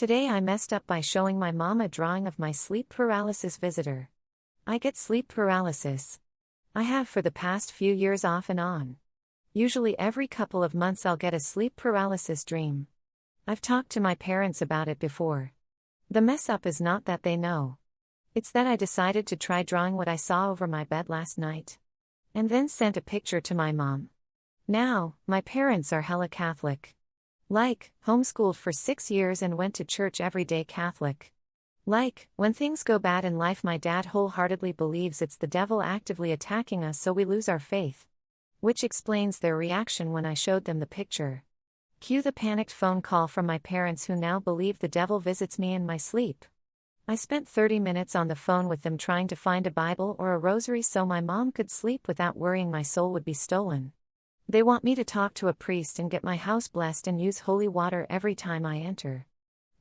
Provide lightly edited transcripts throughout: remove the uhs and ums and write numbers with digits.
Today I messed up by showing my mom a drawing of my sleep paralysis visitor. I get sleep paralysis. I have for the past few years off and on. Usually every couple of months I'll get a sleep paralysis dream. I've talked to my parents about it before. The mess up is not that they know. It's that I decided to try drawing what I saw over my bed last night. And then sent a picture to my mom. Now, my parents are hella Catholic. Like, homeschooled for 6 years and went to church every day Catholic. Like, when things go bad in life my dad wholeheartedly believes it's the devil actively attacking us so we lose our faith. Which explains their reaction when I showed them the picture. Cue the panicked phone call from my parents who now believe the devil visits me in my sleep. I spent 30 minutes on the phone with them trying to find a Bible or a rosary so my mom could sleep without worrying my soul would be stolen. They want me to talk to a priest and get my house blessed and use holy water every time I enter.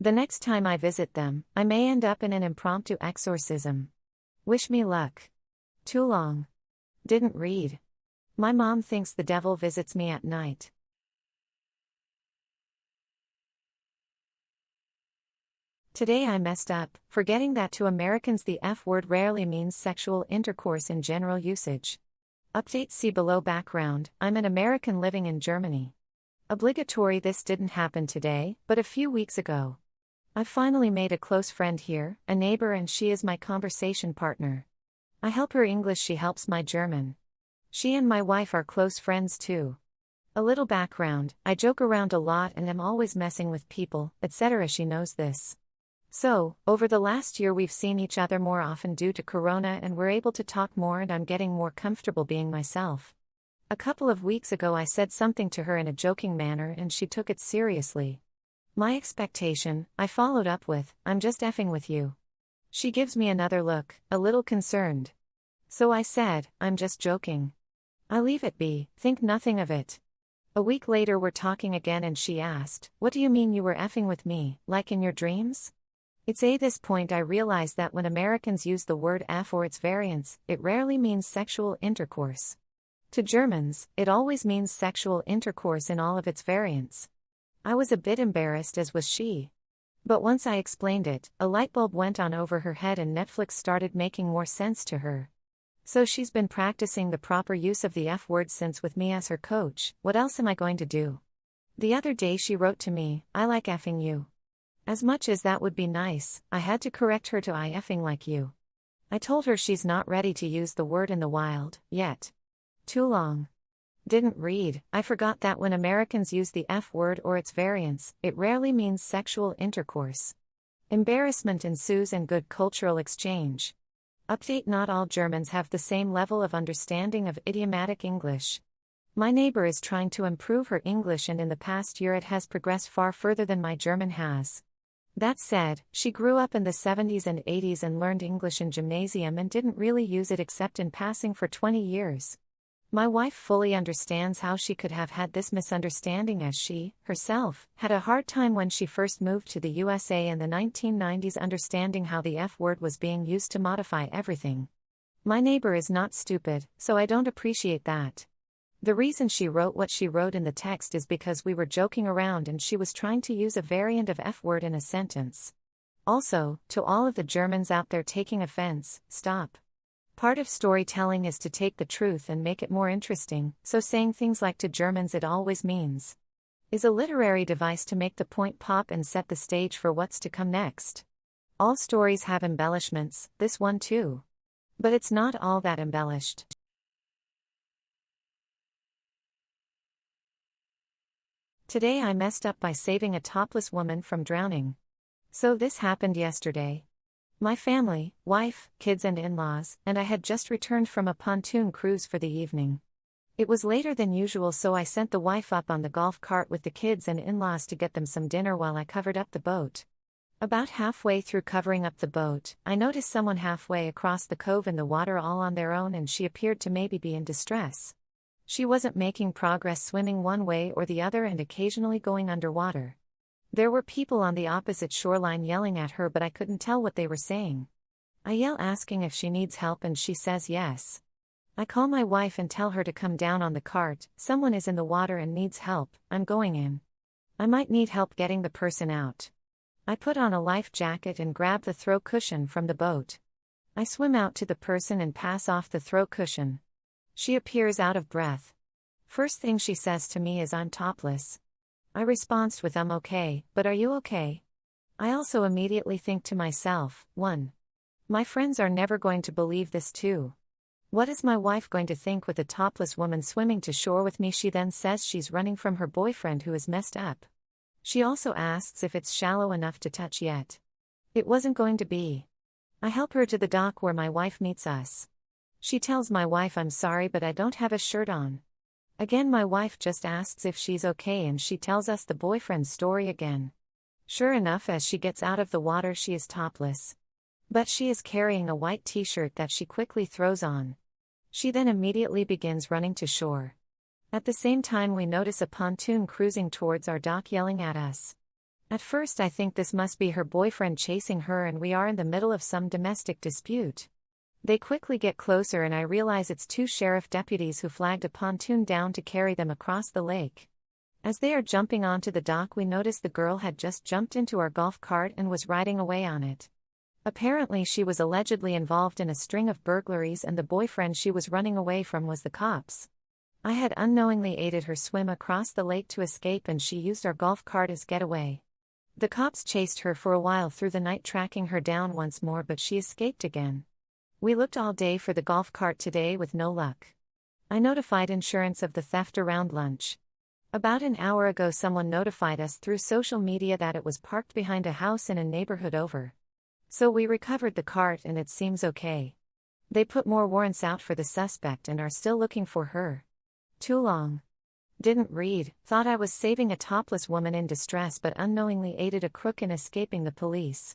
The next time I visit them, I may end up in an impromptu exorcism. Wish me luck. Too long. Didn't read. My mom thinks the devil visits me at night. Today I messed up, forgetting that to Americans the F word rarely means sexual intercourse in general usage. Update see below. Background: I'm an American living in Germany. Obligatory. This didn't happen today, but a few weeks ago. I finally made a close friend here, a neighbor, and she is my conversation partner. I help her English, she helps my German. She and my wife are close friends too. A little background: I joke around a lot and am always messing with people, etc. She knows this. So, over the last year we've seen each other more often due to Corona and we're able to talk more and I'm getting more comfortable being myself. A couple of weeks ago I said something to her in a joking manner and she took it seriously. My expectation, I followed up with, "I'm just effing with you." She gives me another look, a little concerned. So I said, "I'm just joking. I leave it be, think nothing of it." A week later we're talking again and she asked, "What do you mean you were effing with me, like in your dreams?" It's at this point I realized that when Americans use the word F or its variants, it rarely means sexual intercourse. To Germans, it always means sexual intercourse in all of its variants. I was a bit embarrassed, as was she. But once I explained it, a light bulb went on over her head and Netflix started making more sense to her. So she's been practicing the proper use of the F word since, with me as her coach. What else am I going to do? The other day she wrote to me, "I like effing you." As much as that would be nice, I had to correct her to "I effing like you." I told her she's not ready to use the word in the wild, yet. Too long. Didn't read. I forgot that when Americans use the F word or its variants, it rarely means sexual intercourse. Embarrassment ensues and good cultural exchange. Update: not all Germans have the same level of understanding of idiomatic English. My neighbor is trying to improve her English and in the past year it has progressed far further than my German has. That said, she grew up in the 70s and 80s and learned English in gymnasium and didn't really use it except in passing for 20 years. My wife fully understands how she could have had this misunderstanding, as she, herself, had a hard time when she first moved to the USA in the 1990s understanding how the F word was being used to modify everything. My neighbor is not stupid, so I don't appreciate that. The reason she wrote what she wrote in the text is because we were joking around and she was trying to use a variant of F word in a sentence. Also, to all of the Germans out there taking offense, stop. Part of storytelling is to take the truth and make it more interesting, so saying things like "to Germans it always means" is a literary device to make the point pop and set the stage for what's to come next. All stories have embellishments, this one too. But it's not all that embellished. Today I messed up by saving a topless woman from drowning. So this happened yesterday. My family, wife, kids and in-laws, and I had just returned from a pontoon cruise for the evening. It was later than usual, so I sent the wife up on the golf cart with the kids and in-laws to get them some dinner while I covered up the boat. About halfway through covering up the boat, I noticed someone halfway across the cove in the water all on their own, and she appeared to maybe be in distress. She wasn't making progress swimming one way or the other and occasionally going underwater. There were people on the opposite shoreline yelling at her, but I couldn't tell what they were saying. I yell asking if she needs help and she says yes. I call my wife and tell her to come down on the cart. "Someone is in the water and needs help, I'm going in. I might need help getting the person out." I put on a life jacket and grab the throw cushion from the boat. I swim out to the person and pass off the throw cushion. She appears out of breath. First thing she says to me is I'm topless. I respond with I'm okay, but are you okay? I also immediately think to myself, 1. My friends are never going to believe this too. What is my wife going to think with a topless woman swimming to shore with me? She then says she's running from her boyfriend who is messed up. She also asks if it's shallow enough to touch yet. It wasn't going to be. I help her to the dock where my wife meets us. She tells my wife I'm sorry but I don't have a shirt on. Again my wife just asks if she's okay and she tells us the boyfriend's story again. Sure enough, as she gets out of the water she is topless. But she is carrying a white t-shirt that she quickly throws on. She then immediately begins running to shore. At the same time we notice a pontoon cruising towards our dock yelling at us. At first I think this must be her boyfriend chasing her and we are in the middle of some domestic dispute. They quickly get closer and I realize it's 2 sheriff deputies who flagged a pontoon down to carry them across the lake. As they are jumping onto the dock we notice the girl had just jumped into our golf cart and was riding away on it. Apparently she was allegedly involved in a string of burglaries and the boyfriend she was running away from was the cops. I had unknowingly aided her swim across the lake to escape and she used our golf cart as getaway. The cops chased her for a while through the night tracking her down once more but she escaped again. We looked all day for the golf cart today with no luck. I notified insurance of the theft around lunch. About an hour ago someone notified us through social media that it was parked behind a house in a neighborhood over. So we recovered the cart and it seems okay. They put more warrants out for the suspect and are still looking for her. Too long. Didn't read, thought I was saving a topless woman in distress but unknowingly aided a crook in escaping the police.